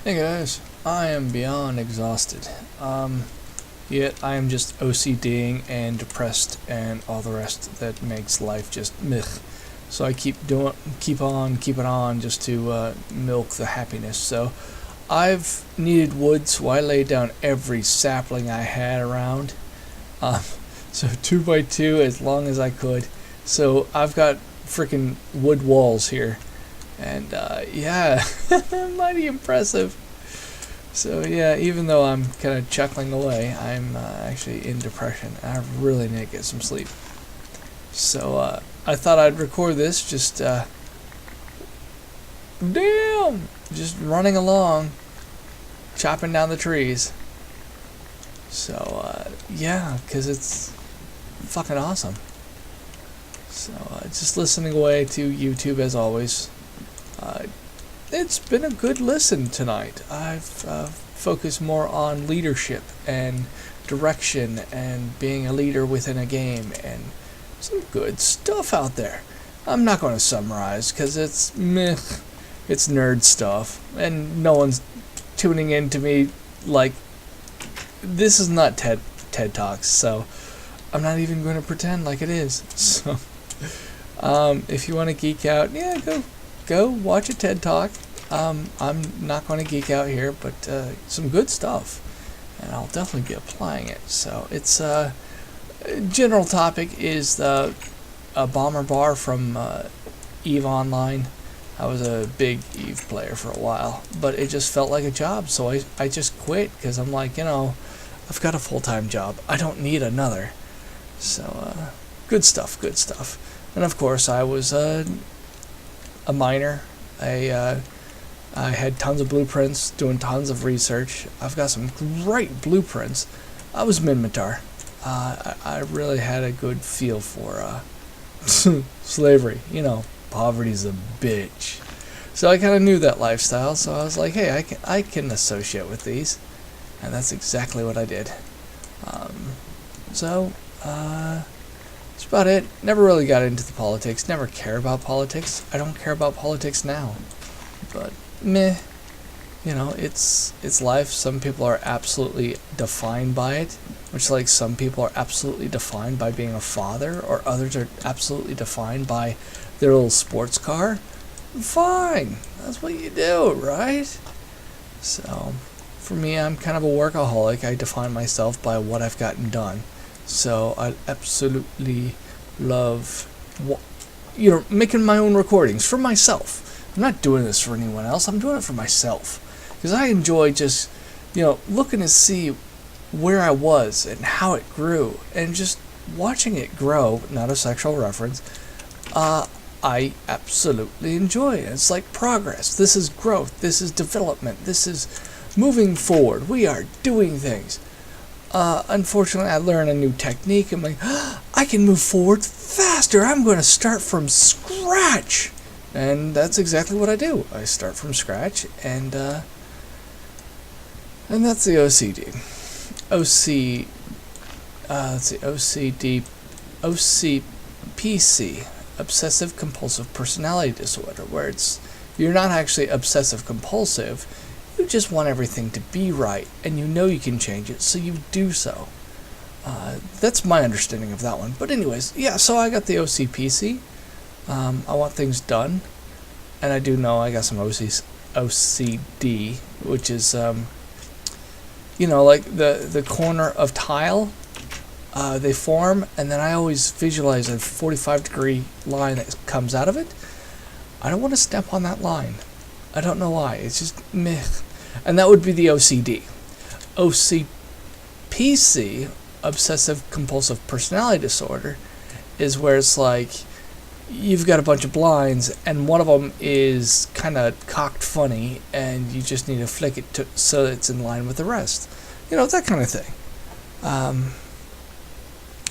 Hey guys, I am beyond exhausted. Yet I am just OCDing and depressed and all the rest that makes life just meh. So I keep keeping on just to milk the happiness. So I've needed wood, so I laid down every sapling I had around. So 2 by 2 as long as I could. So I've got freaking wood walls here. And yeah, mighty impressive. So yeah, even though I'm kind of chuckling away, I'm actually in depression. I really need to get some sleep. So I thought I'd record this just just running along, chopping down the trees. So yeah, because it's fucking awesome. So just listening away to YouTube as always. It's been a good listen tonight. I've focused more on leadership and direction and being a leader within a game and some good stuff out there. I'm not going to summarize because it's meh, it's nerd stuff and no one's tuning in to me like this is not TED Talks, so I'm not even going to pretend like it is. So if you want to geek out, yeah, go watch a TED Talk. I'm not going to geek out here, but some good stuff, and I'll definitely be applying it. So it's general topic is a bomber bar from EVE Online. I was a big EVE player for a while, but it just felt like a job, so I just quit because I'm like, I've got a full-time job. I don't need another. So good stuff. And of course, I was a miner. I had tons of blueprints, doing tons of research. I've got some great blueprints. I was Minmatar. I really had a good feel for slavery. Poverty's a bitch. So I kind of knew that lifestyle. So I was like, hey, I can associate with these, and that's exactly what I did. So that's about it. Never really got into the politics. Never care about politics. I don't care about politics now. But meh, it's life. Some people are absolutely defined by it, which like some people are absolutely defined by being a father, or others are absolutely defined by their little sports car. Fine, that's what you do, right? So for me, I'm kind of a workaholic. I define myself by what I've gotten done. So I absolutely love making my own recordings for myself. I'm not doing this for anyone else. I'm doing it for myself because I enjoy just, looking to see where I was and how it grew and just watching it grow. Not a sexual reference. I absolutely enjoy it. It's like progress. This is growth. This is development. This is moving forward. We are doing things. Unfortunately, I learned a new technique. I'm like, I can move forward faster. I'm going to start from scratch. And that's exactly what I do. I start from scratch, and that's the OCD. OCPC, obsessive compulsive personality disorder, where you're not actually obsessive compulsive. You just want everything to be right, and you can change it, so you do so. That's my understanding of that one. But anyways, yeah, so I got the OCPC. I want things done, and I do know I got some OCD, which is, like the corner of tile, they form, and then I always visualize a 45-degree line that comes out of it. I don't want to step on that line. I don't know why. It's just meh. And that would be the OCD. OCPC, obsessive compulsive personality disorder, is where it's like you've got a bunch of blinds and one of them is kind of cocked funny and you just need to flick it so that it's in line with the rest. That kind of thing.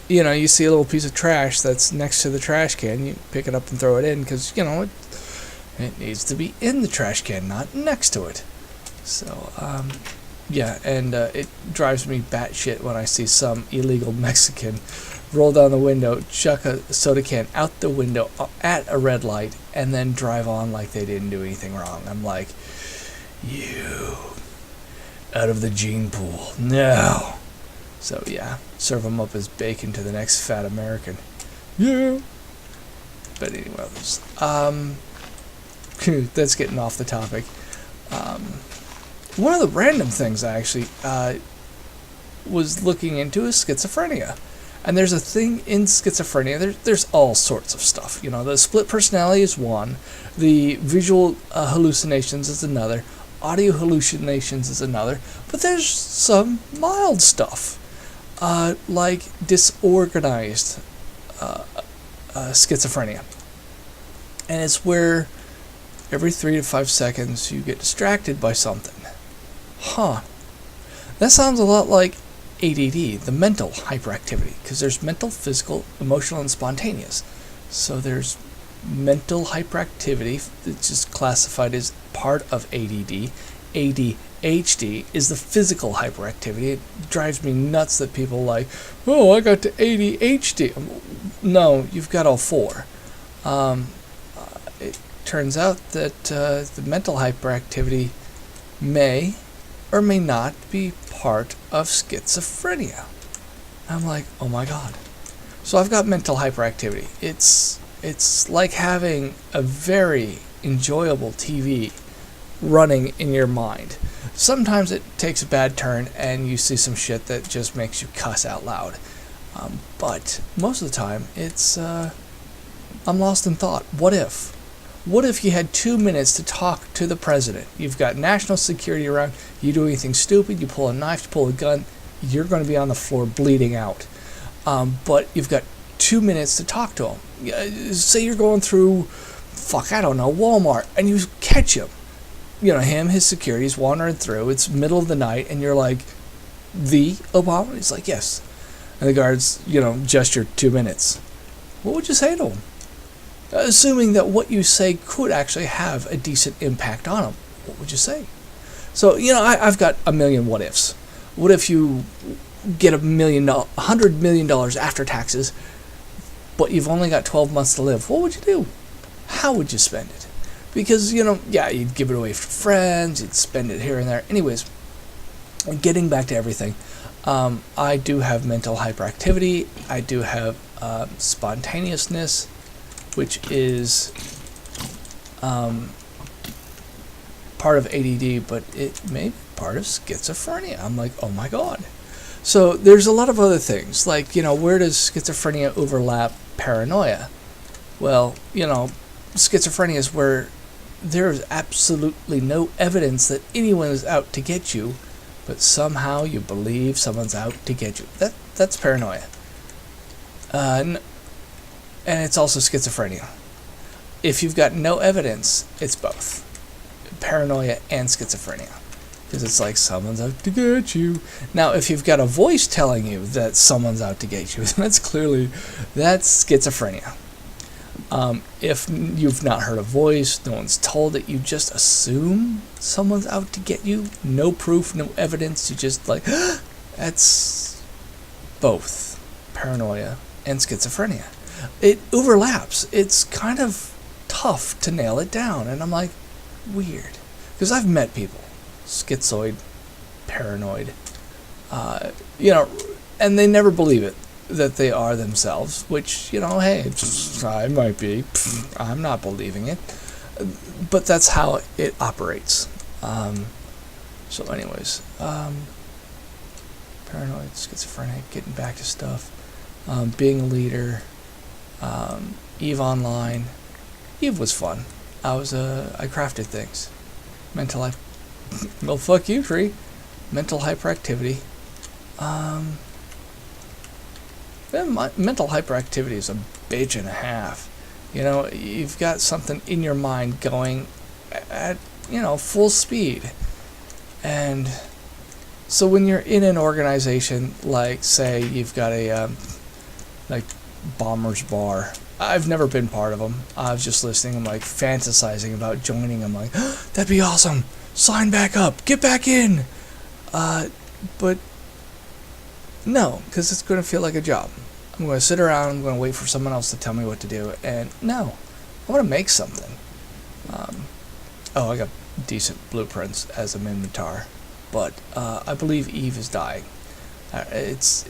You see a little piece of trash that's next to the trash can, you pick it up and throw it in because, it needs to be in the trash can, not next to it. So, yeah, and it drives me batshit when I see some illegal Mexican roll down the window, chuck a soda can out the window at a red light, and then drive on like they didn't do anything wrong. I'm like, you out of the gene pool. No. So yeah, serve them up as bacon to the next fat American. Yeah. But anyway, that's getting off the topic. One of the random things I actually was looking into is schizophrenia. And there's a thing in schizophrenia, there's all sorts of stuff. You know, the split personality is one, the visual hallucinations is another, audio hallucinations is another, but there's some mild stuff, like disorganized schizophrenia. And it's where every 3 to 5 seconds you get distracted by something. Huh. That sounds a lot like ADD, the mental hyperactivity, because there's mental, physical, emotional, and spontaneous. So there's mental hyperactivity that's just classified as part of ADD. ADHD is the physical hyperactivity. It drives me nuts that people are like, oh, I got to ADHD. No, you've got all four. It turns out that the mental hyperactivity may or may not be part of schizophrenia. I'm like, oh my god. So I've got mental hyperactivity. It's like having a very enjoyable TV running in your mind. Sometimes it takes a bad turn and you see some shit that just makes you cuss out loud. But most of the time, it's I'm lost in thought. What if? What if you had 2 minutes to talk to the president? You've got national security around. You do anything stupid, you pull a knife, you pull a gun, you're going to be on the floor bleeding out. But you've got 2 minutes to talk to him. Say you're going through, I don't know, Walmart, and you catch him. You know, his security's wandering through. It's middle of the night, and you're like, the Obama? He's like, yes. And the guards, gesture 2 minutes. What would you say to him? Assuming that what you say could actually have a decent impact on him, what would you say? So, I've got a million what ifs. What if you get $100 million after taxes, but you've only got 12 months to live? What would you do? How would you spend it? Because, you'd give it away for friends, you'd spend it here and there. Anyways, getting back to everything, I do have mental hyperactivity. I do have spontaneousness, which is part of ADD, but it may be part of schizophrenia. I'm like, oh my god. So there's a lot of other things, like, where does schizophrenia overlap paranoia? Well, schizophrenia is where there's absolutely no evidence that anyone is out to get you, but somehow you believe someone's out to get you. That's paranoia. And it's also schizophrenia. If you've got no evidence, it's both. Paranoia and schizophrenia. Because it's like, someone's out to get you. Now, if you've got a voice telling you that someone's out to get you, that's schizophrenia. If you've not heard a voice, no one's told it, you just assume someone's out to get you, no proof, no evidence, you just like, that's both paranoia and schizophrenia. It overlaps. It's kind of tough to nail it down, and I'm like, weird. Because I've met people, schizoid, paranoid, and they never believe it, that they are themselves, which, hey, I might be. I'm not believing it. But that's how it operates. So anyways, paranoid, schizophrenic, getting back to stuff, being a leader, EVE Online. EVE was fun. I crafted things. Well, fuck you, Tree. Mental hyperactivity. Mental hyperactivity is a bitch and a half. You've got something in your mind going at, full speed. And so when you're in an organization, like, say, you've got a, Bomber's Bar. I've never been part of them. I was just listening. I'm like fantasizing about joining. I'm like, that'd be awesome. Sign back up. Get back in. But no, because it's going to feel like a job. I'm going to sit around. I'm going to wait for someone else to tell me what to do. And no, I want to make something. I got decent blueprints as a inventar. but I believe Eve is dying. It's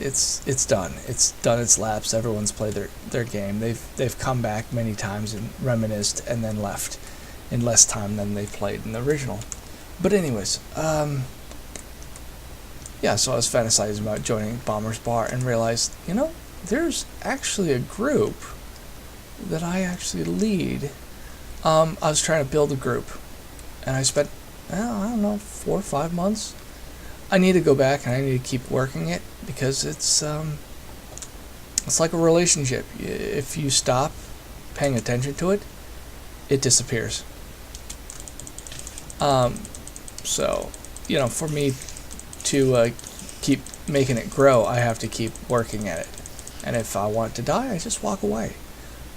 done. It's done its laps. Everyone's played their game. They've come back many times and reminisced and then left in less time than they played in the original. But anyways, yeah, so I was fantasizing about joining Bomber's Bar and realized, you know, there's actually a group that I actually lead. I was trying to build a group, and I spent, I don't know, 4 or 5 months. I need to go back and I need to keep working it because it's like a relationship. If you stop paying attention to it, it disappears. So, you know, for me to keep making it grow, I have to keep working at it. And if I want it to die, I just walk away.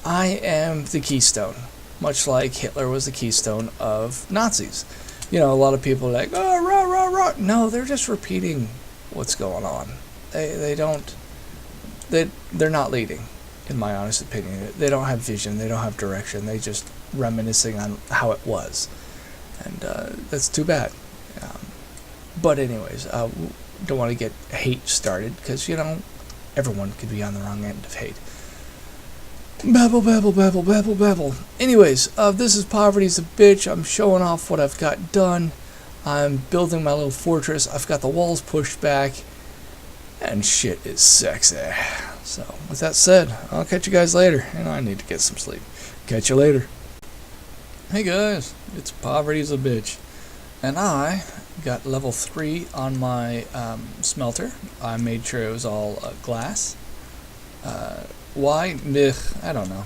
I am the keystone, much like Hitler was the keystone of Nazis. You know, a lot of people are like, oh, rah, rah, rah. No, they're just repeating what's going on. They're not leading, in my honest opinion. They don't have vision. They don't have direction. They just reminiscing on how it was. And that's too bad. But anyways, don't want to get hate started because, you know, everyone could be on the wrong end of hate. Babble, babble, babble, babble, babble. Anyways, this is Poverty's a Bitch. I'm showing off what I've got done. I'm building my little fortress. I've got the walls pushed back. And shit is sexy. So, with that said, I'll catch you guys later. And I need to get some sleep. Catch you later. Hey guys, it's Poverty's a Bitch. And I got level 3 on my smelter. I made sure it was all glass. Why? I don't know.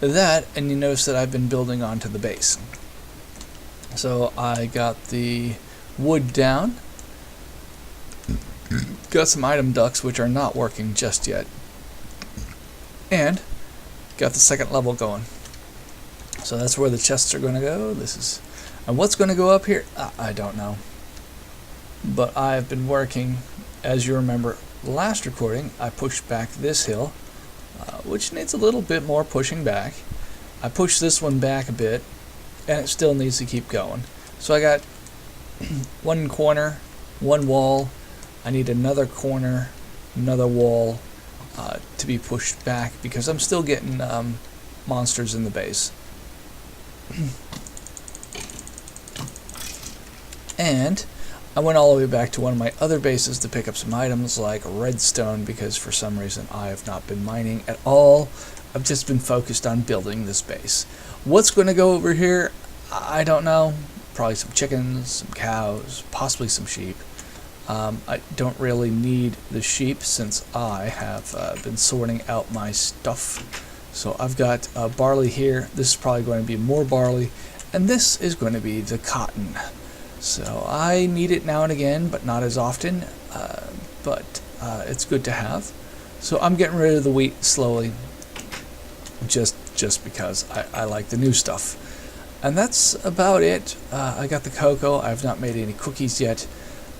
That, and you notice that I've been building onto the base. So I got the wood down. Got some item ducts which are not working just yet. And got the second level going. So that's where the chests are going to go. And what's going to go up here? I don't know. But I've been working, as you remember, last recording, I pushed back this hill. Which needs a little bit more pushing back. I pushed this one back a bit, and it still needs to keep going. So I got one corner, one wall. I need another corner, another wall to be pushed back because I'm still getting monsters in the base. And I went all the way back to one of my other bases to pick up some items like redstone because for some reason I have not been mining at all. I've just been focused on building this base. What's going to go over here? I don't know. Probably some chickens, some cows, possibly some sheep. I don't really need the sheep since I have been sorting out my stuff. So I've got barley here. This is probably going to be more barley. And this is going to be the cotton. So I need it now and again, but not as often. But it's good to have. So I'm getting rid of the wheat slowly, just because I like the new stuff. And that's about it. I got the cocoa. I've not made any cookies yet.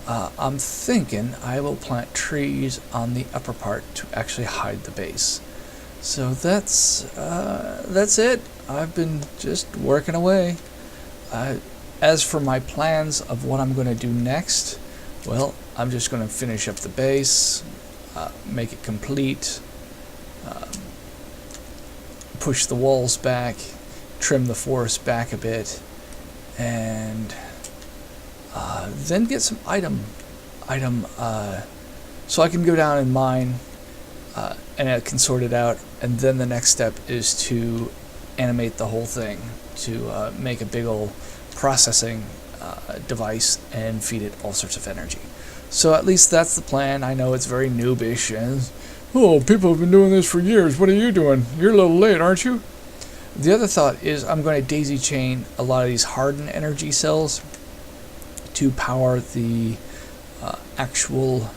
I'm thinking I will plant trees on the upper part to actually hide the base. So that's it. I've been just working away. As for my plans of what I'm going to do next, well, I'm just going to finish up the base, make it complete, push the walls back, trim the forest back a bit, and then get some so I can go down and mine, and I can sort it out, and then the next step is to animate the whole thing, to make a big old processing device and feed it all sorts of energy. So at least that's the plan. I know it's very noobish and, oh, people have been doing this for years. What are you doing? You're a little late, aren't you? The other thought is I'm going to daisy chain a lot of these hardened energy cells to power the actual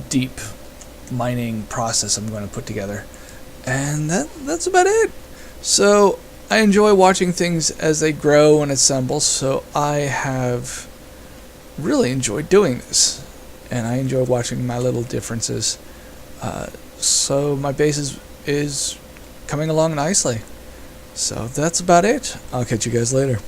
deep mining process I'm going to put together. And that's about it. So I enjoy watching things as they grow and assemble, so I have really enjoyed doing this. And I enjoy watching my little differences. So my base is coming along nicely. So that's about it. I'll catch you guys later.